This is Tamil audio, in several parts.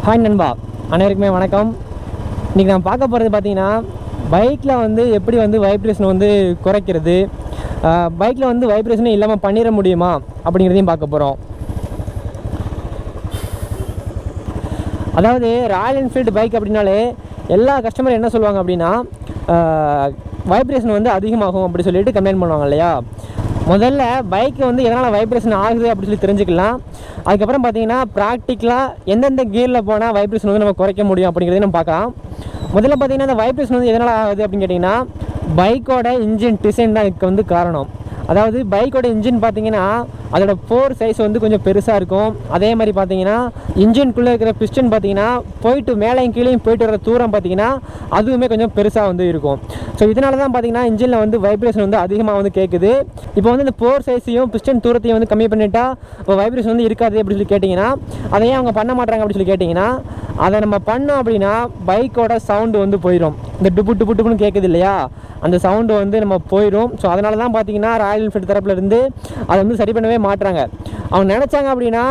ஹாய் நண்பா, அனைவருக்குமே வணக்கம். இன்றைக்கி நான் பார்க்க போகிறது பார்த்தீங்கன்னா, பைக்கில் வந்து எப்படி வந்து வைப்ரேஷன் வந்து குறைக்கிறது, பைக்கில் வந்து வைப்ரேஷனே இல்லாமல் பண்ணிட முடியுமா அப்படிங்கிறதையும் பார்க்க போகிறோம். அதாவது ராயல் என்ஃபீல்டு பைக் அப்படின்னாலே எல்லா கஸ்டமரும் என்ன சொல்லுவாங்க அப்படின்னா, வைப்ரேஷன் வந்து அதிகமாகும் அப்படி சொல்லிட்டு கம்ப்ளைண்ட் பண்ணுவாங்க இல்லையா. முதல்ல பைக்கு வந்து எதனால் வைப்ரேஷன் ஆகுது அப்படி சொல்லி தெரிஞ்சுக்கலாம். அதுக்கப்புறம் பார்த்தீங்கன்னா ப்ராக்டிக்கலாக எந்தெந்த கியரில் போனால் வைப்ரேஷன் வந்து நம்ம குறைக்க முடியும் அப்படிங்கிறதையும் நம்ம பார்க்கலாம். முதல்ல பார்த்தீங்கன்னா அந்த வைப்ரேஷன் வந்து எதனால் ஆகுது அப்படின்னு கேட்டிங்கன்னா, பைக்கோட இன்ஜின் டிசைன் தான் இதுக்கு வந்து காரணம். அதாவது பைக்கோட இன்ஜின் பார்த்தீங்கன்னா அதோட போர் சைஸ் வந்து கொஞ்சம் பெருசாக இருக்கும். அதே மாதிரி பார்த்தீங்கன்னா இன்ஜின்குள்ளே இருக்கிற பிஸ்டன் பார்த்தீங்கன்னா போயிட்டு மேலேயும் கீழேயும் போயிட்டு வர தூரம் பார்த்தீங்கன்னா அதுவுமே கொஞ்சம் பெருசாக வந்து இருக்கும். ஸோ இதனால தான் பார்த்தீங்கன்னா இன்ஜினில் வந்து வைப்ரேஷன் வந்து அதிகமாக வந்து கேட்குது. இப்போ வந்து இந்த போர் சைஸையும் பிஸ்டன் தூரத்தையும் வந்து கம்மி பண்ணிட்டா இப்போ வைப்ரேஷன் வந்து இருக்காது அப்படின்னு சொல்லி கேட்டிங்கன்னா, அதையே அவங்க பண்ண மாட்டாங்க அப்படின்னு சொல்லி கேட்டிங்கன்னா, அதை நம்ம பண்ணோம் அப்படின்னா பைக்கோட சவுண்டு வந்து போயிடும். இந்த டுப்பு டுப்பு டுப்புன்னு கேட்குது இல்லையா, அந்த சவுண்டு வந்து நம்ம போயிடும். ஸோ அதனால தான் பார்த்தீங்கன்னா ராயல் என்ஃபீல்டு தரப்புலேருந்து அதை வந்து சரி பண்ணவே மாட்டுறாங்க. அவங்க நினச்சாங்க அப்படின்னா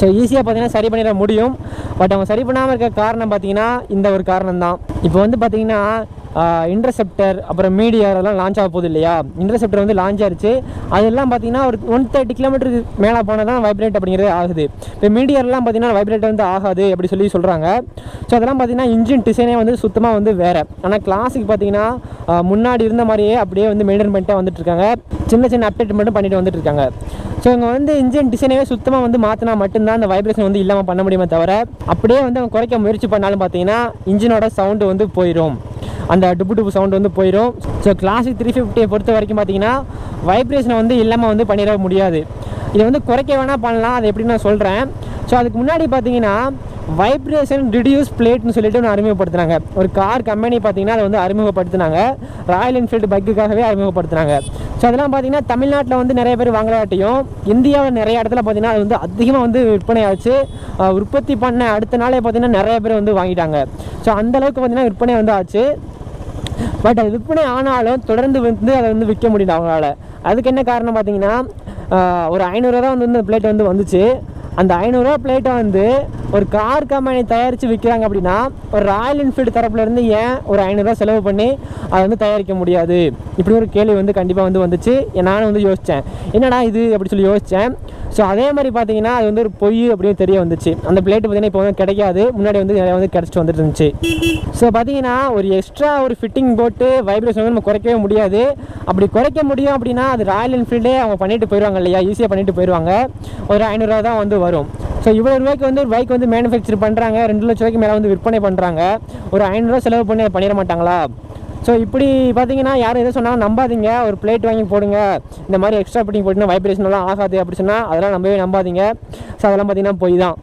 ஸோ ஈஸியாக பார்த்தீங்கன்னா சரி பண்ணிட முடியும். பட் அவங்க சரி பண்ணாமல் இருக்க காரணம் பார்த்தீங்கன்னா இந்த ஒரு காரணம் தான். இப்போ வந்து பார்த்தீங்கன்னா இன்டர்செப்டர் அப்புறம் மீடியர் அதெல்லாம் லான்ச் ஆக போகுது இல்லையா. இன்டர்செப்டர் வந்து லான்ச் ஆயிடுச்சு. அதெல்லாம் பார்த்தீங்கன்னா ஒரு 130 கிலோமீட்டருக்கு மேலே போனால் தான் வைப்ரேட் அப்படிங்கிறது ஆகுது. இப்போ மீடியர்லாம் பார்த்தீங்கன்னா வைப்ரேட் வந்து ஆகாது அப்படி சொல்லி சொல்கிறாங்க. ஸோ அதெல்லாம் பார்த்தீங்கன்னா இன்ஜின் டிசைனே வந்து சுத்தமாக வந்து வேறு. ஆனால் கிளாசிக் பார்த்தீங்கன்னா முன்னாடி இருந்த மாதிரியே அப்படியே வந்து மெயின்டைன் பண்ணிட்டே வந்துட்டுருக்காங்க. சின்ன சின்ன அப்டேட் மட்டும் பண்ணிட்டு வந்துட்டு இருக்காங்க. ஸோ இவங்க வந்து இன்ஜின் டிசைனவே சுத்தமாக வந்து மாற்றினா மட்டும்தான் அந்த வைப்ரேஷன் வந்து இல்லாமல் பண்ண முடியுமே தவிர, அப்படியே வந்து அவங்க குறைக்க முயற்சி பண்ணாலும் பார்த்தீங்கன்னா இன்ஜினோட சவுண்டு வந்து போயிடும், அந்த டுப்பு டுப்பு சவுண்டு வந்து போயிடும். ஸோ கிளாசிக் 350 பொறுத்த வரைக்கும் பார்த்தீங்கன்னா வைப்ரேஷனை வந்து இல்லாமல் வந்து பண்ணிட முடியாது. இதை வந்து குறைக்க வேணால் பண்ணலாம், அது எப்படின்னு நான் சொல்கிறேன். ஸோ அதுக்கு முன்னாடி பார்த்தீங்கன்னா வைப்ரேஷன் ரிடியூஸ் பிளேட்னு சொல்லிட்டு ஒன்று அறிமுகப்படுத்தினாங்க. ஒரு கார் கம்பெனி பார்த்தீங்கன்னா அதை வந்து அறிமுகப்படுத்தினாங்க. ராயல் என்ஃபீல்டு பைக்குக்காகவே அறிமுகப்படுத்தினாங்க. ஸோ அதெல்லாம் பார்த்தீங்கன்னா தமிழ்நாட்டில் வந்து நிறைய பேர் வாங்கலாட்டியும் இந்தியாவில் நிறைய இடத்துல பார்த்தீங்கன்னா அது வந்து அதிகமாக வந்து விற்பனை ஆச்சு. உற்பத்தி பண்ண அடுத்த நாளே பார்த்தீங்கன்னா நிறைய பேர் வந்து வாங்கிட்டாங்க. ஸோ அந்தளவுக்கு பார்த்தீங்கன்னா விற்பனை வந்து ஆச்சு. பட் அது விற்பனை ஆனாலும் தொடர்ந்து வந்து அதை வந்து விற்க முடியல அவங்களால. அதுக்கு என்ன காரணம் பார்த்தீங்கன்னா, ஒரு 500 ரூபா வந்து இந்த பிளேட் வந்து வந்துச்சு. அந்த 500 ரூபா பிளேட்டை வந்து ஒரு கார் கம்பெனி தயாரித்து விற்கிறாங்க அப்படின்னா, ஒரு ராயல் என்ஃபீல்டு தரப்புலேருந்து ஏன் ஒரு 500 ரூபா செலவு பண்ணி அதை வந்து தயாரிக்க முடியாது இப்படி ஒரு கேள்வி வந்து கண்டிப்பாக வந்து வந்துச்சு. நானும் வந்து யோசித்தேன், என்னடா இது அப்படி சொல்லி யோசித்தேன். ஸோ அதே மாதிரி பார்த்தீங்கன்னா அது வந்து ஒரு பொய் அப்படின்னு தெரிய வந்துச்சு. அந்த பிளேட்டு பார்த்தீங்கன்னா இப்போ வந்து கிடைக்காது, முன்னாடி வந்து நிறையா வந்து கிடச்சிட்டு வந்துட்டு இருந்துச்சு. ஸோ பார்த்தீங்கன்னா ஒரு எக்ஸ்ட்ரா ஒரு ஃபிட்டிங் போட்டு வைப்ரேஷன் வந்து நம்ம குறைக்கவே முடியாது. அப்படி குறைக்க முடியும் அப்படின்னா அது ராயல் என்ஃபீல்டே அவங்க பண்ணிட்டு போயிடுவாங்க இல்லையா, ஈஸியாக பண்ணிட்டு போயிடுவாங்க. ஒரு 500 ரூபா தான் வந்து வரும். ஸோ இவ்வளோ ரூபாய்க்கு வந்து ஒரு பைக் வந்து மேனுஃபேக்சர் பண்ணுறாங்க, 2 லட்ச ரூபாய்க்கு மேலே வந்து விற்பனை பண்ணுறாங்க. ஒரு 500 ரூபா செலவு பண்ணி அதை பண்ணிட மாட்டாங்களா? ஸோ இப்படி பார்த்தீங்கன்னா யாரும் எதை சொன்னாலும் நம்பாதீங்க. ஒரு பிளேட் வாங்கி போடுங்க, இந்த மாதிரி எக்ஸ்ட்ரா ஃபிட்டிங் போட்டுன்னா வைப்ரேஷன்லாம் ஆகாது அப்படி சொன்னால் அதெல்லாம் நம்பாதீங்க. ஸோ அதெல்லாம் பார்த்தீங்கன்னா போய் தான்.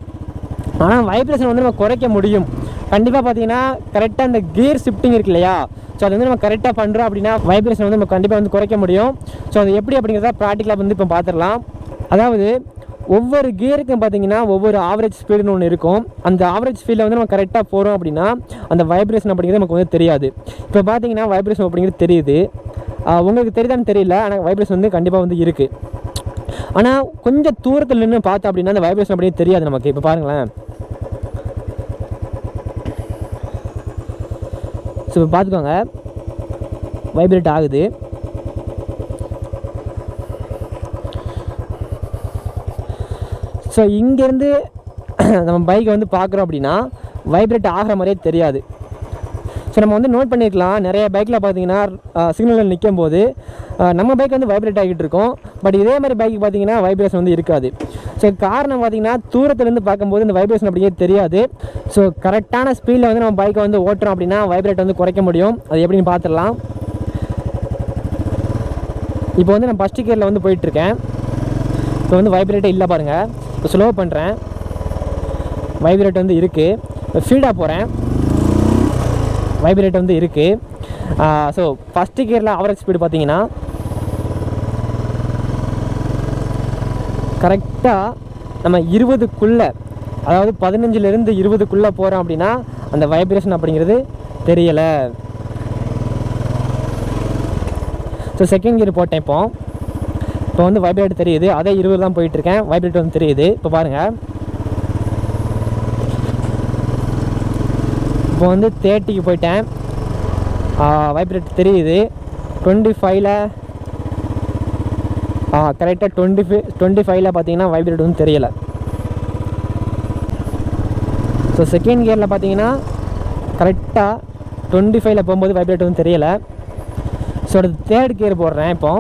ஆனால் வைப்ரேஷன் வந்து நம்ம குறைக்க முடியும் கண்டிப்பாக. பார்த்தீங்கன்னா கரெக்டாக அந்த கியர் ஷிஃப்டிங் இருக்கு இல்லையா, ஸோ அது வந்து நம்ம கரெக்டாக பண்ணுறோம் அப்படின்னா வைப்ரேஷன் வந்து நம்ம கண்டிப்பாக வந்து குறைக்க முடியும். ஸோ அது எப்படி அப்படிங்கிறத ப்ராக்டிக்கலாக வந்து இப்போ பார்த்துடலாம். அதாவது ஒவ்வொரு கியருக்கும் பார்த்தீங்கன்னா ஒவ்வொரு ஆவரேஜ் ஸ்பீடுன்னு ஒன்று இருக்கும். அந்த ஆவரேஜ் ஸ்பீடில் வந்து நம்ம கரெக்டாக போகிறோம் அப்படின்னா அந்த வைப்ரேஷன் அப்படிங்கிறது நமக்கு வந்து தெரியாது. இப்போ பார்த்தீங்கன்னா வைப்ரேஷன் அப்படிங்கிறது தெரியுது, உங்களுக்கு தெரியுதான்னு தெரியல, ஆனால் வைப்ரேஷன் வந்து கண்டிப்பாக வந்து இருக்குது. ஆனால் கொஞ்சம் தூரத்தில் நின்று பார்த்தோம் அப்படின்னா அந்த வைப்ரேஷன் அப்படிங்கிறது தெரியாது நமக்கு. இப்போ பாருங்களேன், ஸோ இப்போ பார்த்துக்கோங்க வைப்ரேட் ஆகுது. ஸோ இங்கேருந்து நம்ம பைக்கை வந்து பார்க்குறோம் அப்படின்னா வைப்ரேட் ஆகிற மாதிரியே தெரியாது. ஸோ நம்ம வந்து நோட் பண்ணியிருக்கலாம், நிறைய பைக்கில் பார்த்தீங்கன்னா சிக்னலில் நிற்கும் போது நம்ம பைக் வந்து வைப்ரேட் ஆகிட்டு இருக்கோம். பட் இதே மாதிரி பைக்கு பார்த்தீங்கன்னா வைப்ரேஷன் வந்து இருக்காது. ஸோ காரணம் பார்த்தீங்கன்னா தூரத்துலேருந்து பார்க்கும்போது இந்த வைப்ரேஷன் அப்படிங்கிறது தெரியாது. ஸோ கரெக்டான ஸ்பீடில் வந்து நம்ம பைக்கை வந்து ஓட்டுறோம் அப்படின்னா வைப்ரேட் வந்து குறைக்க முடியும். அது எப்படின்னு பார்த்துடலாம். இப்போ வந்து நான் ஃபஸ்ட்டு கியரில் வந்து போயிட்டுருக்கேன். இப்போ வந்து வைப்ரேட்டே இல்லை பாருங்கள். இப்போ ஸ்லோ பண்ணுறேன், வைப்ரேட் வந்து இருக்குது. இப்போ ஃபீடாக போகிறேன், வைப்ரேட் வந்து இருக்குது. ஸோ ஃபஸ்ட்டு கியரில் ஆவரேஜ் ஸ்பீடு பார்த்தீங்கன்னா கரெக்டாக நம்ம 20க்குள்ளே, அதாவது 15லேருந்து 20க்குள்ளே போகிறோம் அப்படின்னா அந்த வைப்ரேஷன் அப்படிங்கிறது தெரியலை. ஸோ செகண்ட் கியர் போட்டேன். இப்போ வந்து வைப்ரேட் தெரியுது, அதே 20 தான் போயிட்டுருக்கேன், வைப்ரேட் வந்து தெரியுது. இப்போ பாருங்கள், இப்போ வந்து 30க்கு போயிட்டேன். வைப்ரேட் தெரியுது. 25ல் கரெக்டாக 25ல் பார்த்தீங்கன்னா வைப்ரேட் வந்து தெரியலை. ஸோ செகண்ட் கியரில் பார்த்தீங்கன்னா கரெக்டாக 25ல் போகும்போது வைப்ரேட் வந்து தெரியலை. ஸோ அடுத்து தேர்ட் கியர் போடுறேன். இப்போ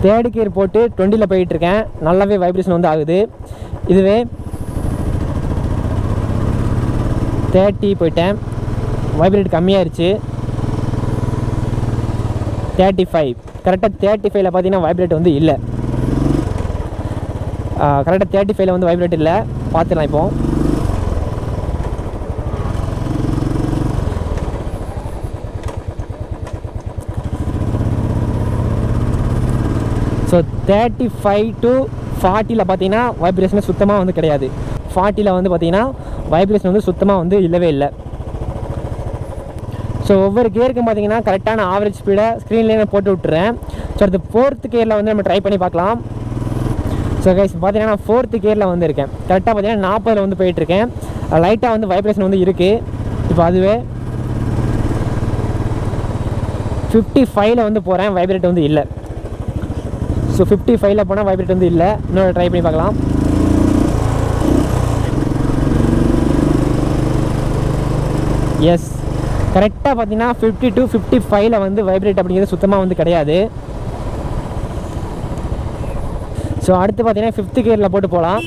தேர்ட் கியர் போட்டு 20ல் போயிட்டுருக்கேன். நல்லாவே வைப்ரேஷன் வந்து ஆகுது. இதுவே 30 போயிட்டேன். வைப்ரேட் கம்மியாகிடுச்சு. 35 கரெக்டாக 35ல் பார்த்தீங்கன்னா வைப்ரேட் வந்து இல்லை. கரெக்டாக 35ல் வந்து வைப்ரேட் இல்லை. பார்த்துக்கலாம் இப்போ. ஸோ 35 to 40ல் பார்த்தீங்கன்னா வைப்ரேஷன் சுத்தமாக வந்து கிடையாது. 40ல் வந்து பார்த்தீங்கன்னா வைப்ரேஷன் வந்து சுத்தமாக வந்து இல்லவே இல்லை. ஸோ ஒவ்வொரு கியருக்கும் பார்த்தீங்கன்னா கரெக்டான ஆவரேஜ் ஸ்பீடை ஸ்க்ரீன்லேயே நான் போட்டு விட்டுறேன். ஸோ அடுத்து 4th கியரில் வந்து நம்ம ட்ரை பண்ணி பார்க்கலாம். ஸோ கைஸ் பார்த்தீங்கன்னா நான் 4th கியரில் வந்து இருக்கேன். கரெக்டாக பார்த்தீங்கன்னா 40ல் வந்து போயிட்டுருக்கேன். லைட்டாக வந்து வைப்ரேஷன் வந்து இருக்குது. இப்போ அதுவே 55ல் வந்து போகிறேன். வைப்ரேட் வந்து இல்லை. ஸோ 55ல் போனால் வைப்ரேட் வந்து இல்லை. இன்னொரு ட்ரை பண்ணி பார்க்கலாம். எஸ் கரெக்டாக பார்த்தீங்கன்னா 50 to 55ல் வந்து வைப்ரேட் அப்படிங்கிறது சுத்தமாக வந்து கிடையாது. ஸோ அடுத்து பார்த்தீங்கன்னா 5th கியரில் போட்டு போகலாம்.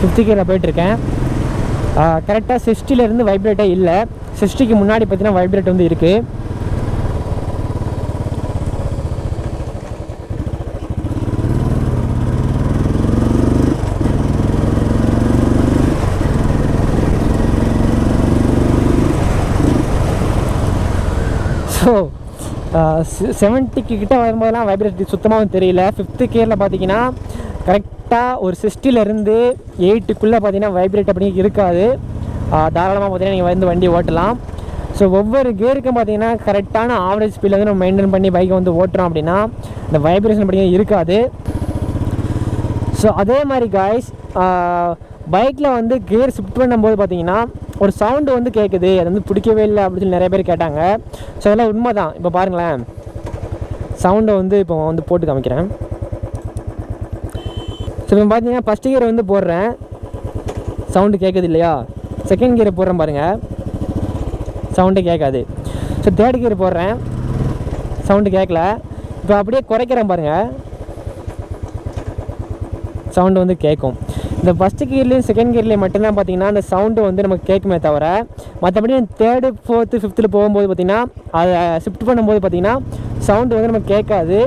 5th கியரில் போயிட்டுருக்கேன். கரெக்டாக 60லேருந்து வைப்ரேட்டே இல்லை. 60க்கு முன்னாடி பார்த்தீங்கன்னா வைப்ரேட் வந்து இருக்குது. ஸோ 70க்கு கிட்ட வரும்போதெல்லாம் வைப்ரேட் சுத்தமாக தெரியல. 5th கியரில் பார்த்தீங்கன்னா கரெக்டாக ஒரு 60லேருந்து 8க்குள்ளே பார்த்தீங்கன்னா வைப்ரேட் அப்படிங்க இருக்காது. தாராளமாக பார்த்தீங்கன்னா நீங்கள் வந்து வண்டி ஓட்டலாம். ஸோ ஒவ்வொரு கியருக்கும் பார்த்தீங்கன்னா கரெக்டான ஆவரேஜ் ஸ்பீடில் வந்து நம்ம மெயின்டைன் பண்ணி பைக்கை வந்து ஓட்டுறோம் அப்படின்னா இந்த வைப்ரேஷன் அப்படிங்க இருக்காது. ஸோ அதே மாதிரி காய்ஸ் பைக்கில் வந்து கியர் ஷிஃப்ட் பண்ணும்போது பார்த்தீங்கன்னா ஒரு சவுண்டு வந்து கேட்குது. அது வந்து பிடிக்கவே இல்லை அப்படின்னு சொல்லி நிறைய பேர் கேட்டாங்க. ஸோ அதெல்லாம் உண்மை தான். இப்போ பாருங்களேன், சவுண்டை வந்து இப்போ வந்து போட்டு காமிக்கிறேன். ஸோ இப்போ பார்த்தீங்கன்னா ஃபஸ்ட் கியர் வந்து போடுறேன், சவுண்டு கேட்குது இல்லையா. செகண்ட் கியர் போடுறேன் பாருங்கள், சவுண்டு கேட்காது. ஸோ தேர்ட் கியர் போடுறேன், சவுண்டு கேட்கல. இப்போ அப்படியே குறைக்கிறேன் பாருங்கள், சவுண்டு வந்து கேட்கும். இந்த ஃபஸ்ட்டு கியர்லேயும் செகண்ட் கியர்லேயும் மட்டும்தான் பார்த்தீங்கன்னா அந்த சவுண்டு வந்து நமக்கு கேட்குமே தவிர, மற்றபடி 3rd 4th 5th போகும்போது பார்த்திங்கன்னா அதை ஷிஃப்ட் பண்ணும்போது பார்த்திங்கன்னா சவுண்டு வந்து நமக்கு கேட்காது.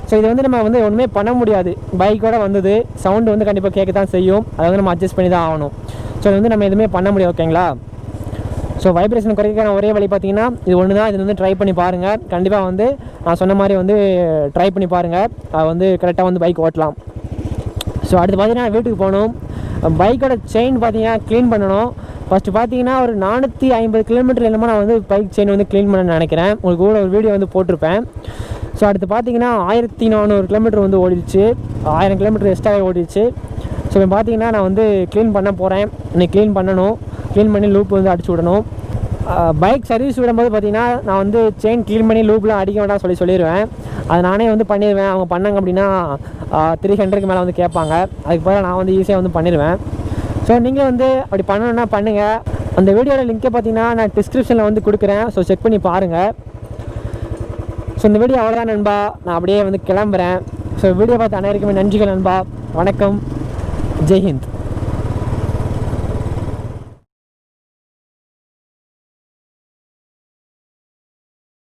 ஸோ இது வந்து நம்ம வந்து ஒன்றுமே பண்ண முடியாது. பைக்கோடு வந்தது சவுண்டு வந்து கண்டிப்பாக கேட்க தான் செய்யும். அதை வந்து நம்ம அட்ஜஸ்ட் பண்ணி தான் ஆகணும். ஸோ இது வந்து நம்ம எதுவுமே பண்ண முடியாது. ஓகேங்களா. ஸோ வைப்ரேஷன் குறைக்கான ஒரே வழி பார்த்திங்கன்னா இது ஒன்று தான். இது வந்து ட்ரை பண்ணி பாருங்கள். கண்டிப்பாக வந்து நான் சொன்ன மாதிரி வந்து ட்ரை பண்ணி பாருங்கள். வந்து கரெக்டாக வந்து பைக் ஓட்டலாம். ஸோ அடுத்து பார்த்தீங்கன்னா வீட்டுக்கு போகணும். பைக்கோட செயின் பார்த்தீங்கன்னா க்ளீன் பண்ணணும். ஃபஸ்ட்டு பார்த்தீங்கன்னா ஒரு 450 கிலோமீட்டர் என்னமோ நான் வந்து பைக் செயின் வந்து க்ளீன் பண்ண நினைக்கிறேன். உங்களுக்கு கூட ஒரு வீடியோ வந்து போட்டிருப்பேன். ஸோ அடுத்து பார்த்தீங்கன்னா 1400 கிலோமீட்டர் வந்து ஓடிடுச்சு. 1000 கிலோமீட்டர் எக்ஸ்ட்ராவே ஓடிடுச்சு. ஸோ இப்போ பார்த்தீங்கன்னா நான் வந்து க்ளீன் பண்ண போகிறேன். இன்னைக்கு க்ளீன் பண்ணணும். க்ளீன் பண்ணி லூப் வந்து அடிச்சு விடணும். பைக் சர்வீஸ் விடும்போது பார்த்தீங்கன்னா நான் வந்து செயின் க்ளீன் பண்ணி லூப்லாம் அடிக்க வேண்டாம் சொல்லிடுவேன். அது நானே வந்து பண்ணிடுவேன். அவங்க பண்ணாங்க அப்படின்னா 300க்கு மேலே வந்து கேட்பாங்க. அதுக்கு பதிலாக நான் வந்து ஈஸியாக வந்து பண்ணிடுவேன். ஸோ நீங்கள் வந்து அப்படி பண்ணணுன்னா பண்ணுங்கள். அந்த வீடியோட லிங்க்கை பார்த்தீங்கன்னா நான் டிஸ்கிரிப்ஷனில் வந்து கொடுக்குறேன். ஸோ செக் பண்ணி பாருங்கள். ஸோ இந்த வீடியோ அவ்வளோதான் நண்பா. நான் அப்படியே வந்து கிளம்புறேன். ஸோ வீடியோ பார்த்து அனைவருக்குமே நன்றிகள் நண்பா. வணக்கம். ஜெய்ஹிந்த்.